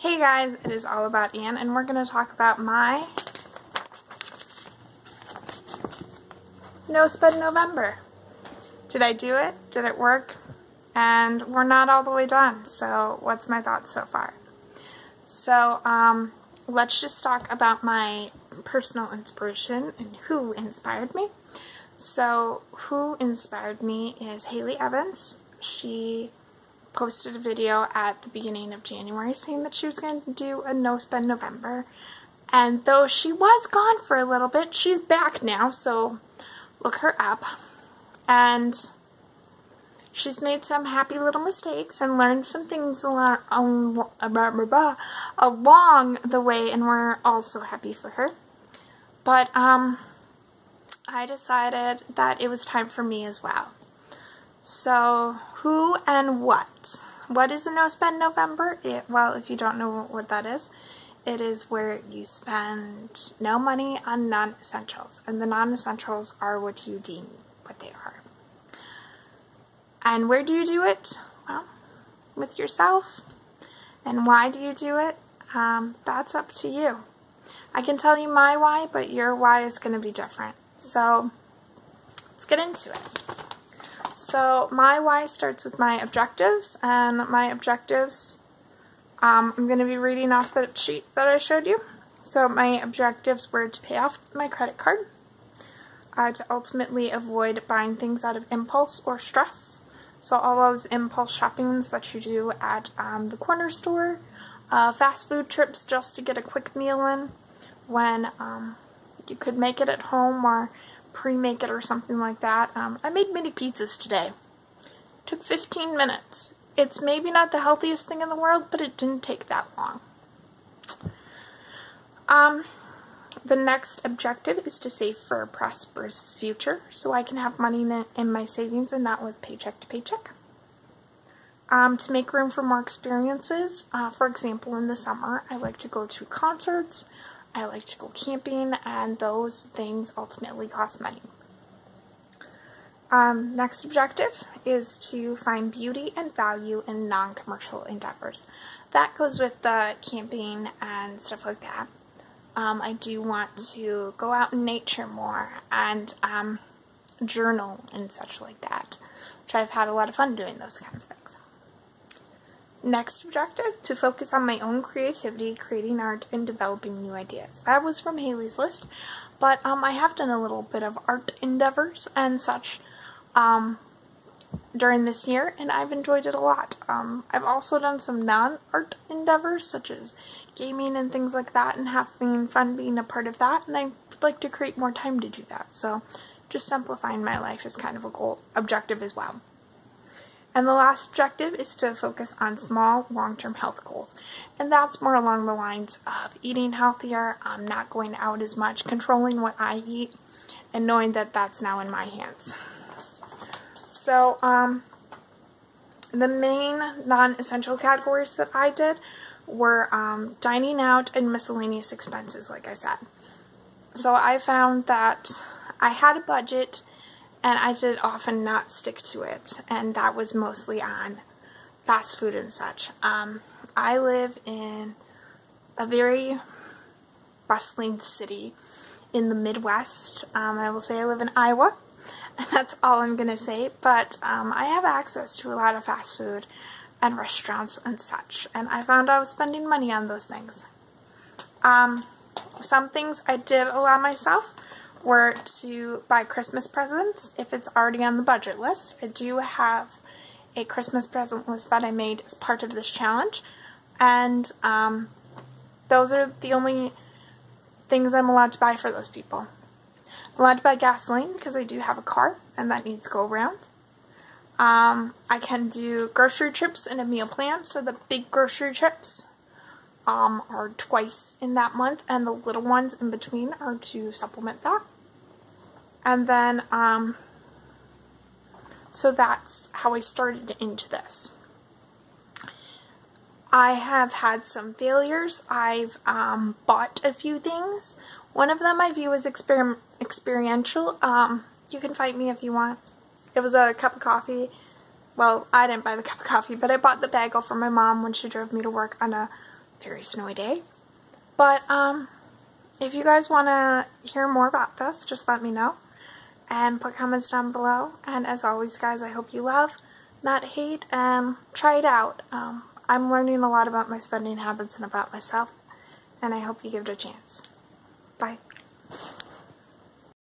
Hey guys, it is all about Anne, and we're going to talk about my No Spend November. Did I do it? Did it work? And we're not all the way done, so what's my thoughts so far? So, let's just talk about my personal inspiration and who inspired me. So, who inspired me is Haley Evans. She posted a video at the beginning of January saying that she was going to do a No Spend November. And though she was gone for a little bit, she's back now, so look her up. And she's made some happy little mistakes and learned some things along the way, and we're all so happy for her. But I decided that it was time for me as well. So, who and what? What is a No Spend November? Well, if you don't know what that is, it is where you spend no money on non-essentials. And the non-essentials are what you deem what they are. And where do you do it? Well, with yourself. And why do you do it? That's up to you. I can tell you my why, but your why is going to be different. So, let's get into it. So my why starts with my objectives, and my objectives, I'm going to be reading off the sheet that I showed you. So my objectives were to pay off my credit card, to ultimately avoid buying things out of impulse or stress. So all those impulse shoppings that you do at the corner store, fast food trips just to get a quick meal in when you could make it at home or pre-make it or something like that. I made mini pizzas today. Took 15 minutes. It's maybe not the healthiest thing in the world, but it didn't take that long. The next objective is to save for a prosperous future, so I can have money in my savings and not live paycheck to paycheck. To make room for more experiences, for example, in the summer, I like to go to concerts, I like to go camping, and those things ultimately cost money. Next objective is to find beauty and value in non-commercial endeavors. That goes with the camping and stuff like that. I do want to go out in nature more and journal and such like that, which I've had a lot of fun doing those kind of things. Next objective, to focus on my own creativity, creating art, and developing new ideas. That was from Haley's list, but I have done a little bit of art endeavors and such during this year, and I've enjoyed it a lot. I've also done some non-art endeavors, such as gaming and things like that, and having fun being a part of that, and I would like to create more time to do that. So just simplifying my life is kind of a objective as well. And the last objective is to focus on small, long-term health goals. And that's more along the lines of eating healthier, not going out as much, controlling what I eat, and knowing that that's now in my hands. So, the main non-essential categories that I did were dining out and miscellaneous expenses, like I said. So I found that I had a budget, and I did often not stick to it, and that was mostly on fast food and such. I live in a very bustling city in the Midwest. I will say I live in Iowa, and that's all I'm going to say, but I have access to a lot of fast food and restaurants and such, and I found I was spending money on those things. Some things I did allow myself were to buy Christmas presents if it's already on the budget list. I do have a Christmas present list that I made as part of this challenge, and those are the only things I'm allowed to buy for those people. I'm allowed to buy gasoline because I do have a car and that needs to go around. I can do grocery trips in a meal plan, so the big grocery trips are twice in that month, and the little ones in between are to supplement that. And then, so that's how I started into this. I have had some failures. I've bought a few things. One of them I view as experiential. You can fight me if you want. It was a cup of coffee. Well, I didn't buy the cup of coffee, but I bought the bagel for my mom when she drove me to work on a very snowy day. But if you guys want to hear more about this, just let me know and put comments down below. And as always, guys, I hope you love, not hate, and try it out. I'm learning a lot about my spending habits and about myself, and I hope you give it a chance. Bye.